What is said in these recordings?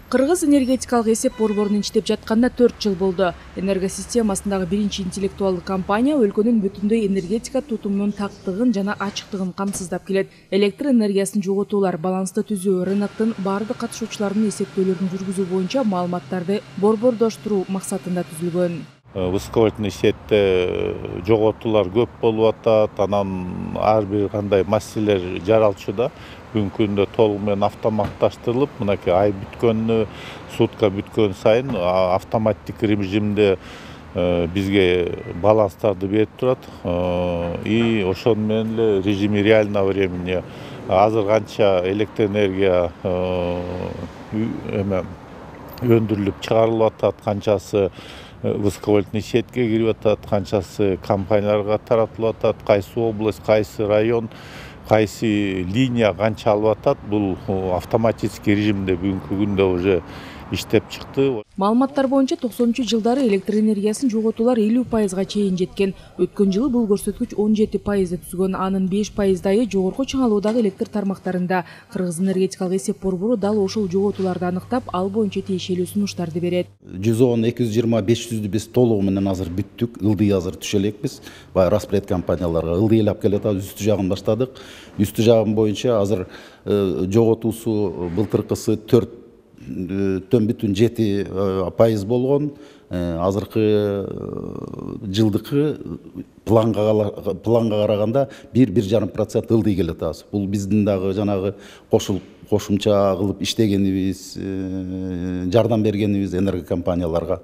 Кыргыз энергетикалык эсеп борборунун иштеп жатканына 4 жыл болду. Энергосистемасындагы биринчи интеллектуалдык компания өлкөнүн бүтүндөй энергетика тутумунун тактыгын жана ачыктыгын камсыздап келет. Электр энергиясын жоготуулар, баланста түзүү, рыноктун бардык катышуучуларынын эсептөөлөрүн жүргүзүү боюнча маалыматтарды борбордоштуруу максатында түзүлгөн. Высоковольтный сетте жоготуулар көп болуп атат, анан ар бир кандай маселелер жаралчуда. Бүгүнкү күндө толугу менен автоматташтырылып, мынакей ай бүткөнү, сутка бүткөн сайын автоматтик режимде бизге баланстарды берип турат. И ошону менен эле режиме реального времени азыр канча электроэнергия өндүрүлүп чыгарылып атат, канчасы высоковольтный сетке кирип атат, канчасы компанияларга таратылып атат, кайсы область, кайсы район, кайсы линия канча алып атат, бул автоматический режимде бүгүнкү күндө уже иштеп чыкты. Маалыматтар боюнча 90-жылдары электр энергиясын жоготуулар 50%га чейин жеткен. Өткөн жылы бул көрсөткүч 17%ды түзгөн. Анын 5%дайы жогорку чыңалуудагы электр тармактарында. Кыргыз энергетикалык эсеп борбору дал ошол жоготууларды аныктап, ал боюнча тиешелүү сунуштарды берет. 110, 220, 500'dü биз толугу менен азыр бүттүк. Ылдый азыр түшө элекпиз. Баягы распред компанияларга ылдыйлап келет, үстү жагын баштадык. Үстү жагын боюнча азыр жоготуусу былтыркысы 4,7% болгон. Азыркы жылдыкы планга караганда 1,5% ылдый келет азыр. Бул биздин дагы жанагы кошумча кылып иштегенибиз, жардам бергенибиз энергокомпанияларга.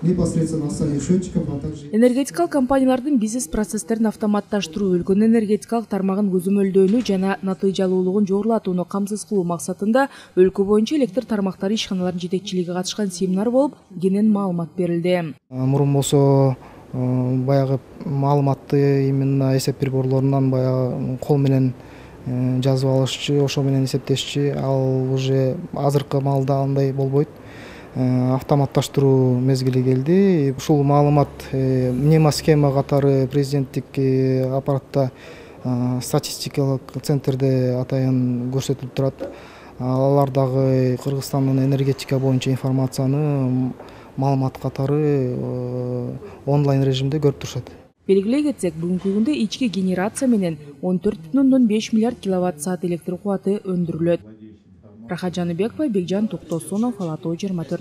Непосредственно самих счетчиков, а также энергетикалык компаниялардын бизнес процесстерин автоматташтыруу, өлкөнүн энергетикалык тармагын көзөмөлдөөнү жана натыйжалуулугун жогорулатууну камсыз кылуу максатында өлкө боюнча электр тармактары ишканаларынын жетекчилиги катышкан семинар болуп, кенен маалымат берилди. Мурун болсо баягы маалыматты именно эсеп приборлорунан баягы кол менен жазып алышчы, ошо менен эсептешчи. Ал уже азыркы маалда андай болбойт. Автоматташтыруу мезгили келди. Ушул маалымат мнемосхема катары президенттик аппаратта статистикалык центрде атайын көрсөтүлүп турат. Алар дагы Кыргызстандын энергетика боюнча информацияны маалымат катары онлайн режимде көрүп турушат. Белгилей кетсек, бүгүнкү күндө ички генерация менен 14,5 миллиард киловатт саат электр кубаты өндүрүлөт. Рахат Жаныбекова, Бекжан Токтосунов, Ала Тоо 24.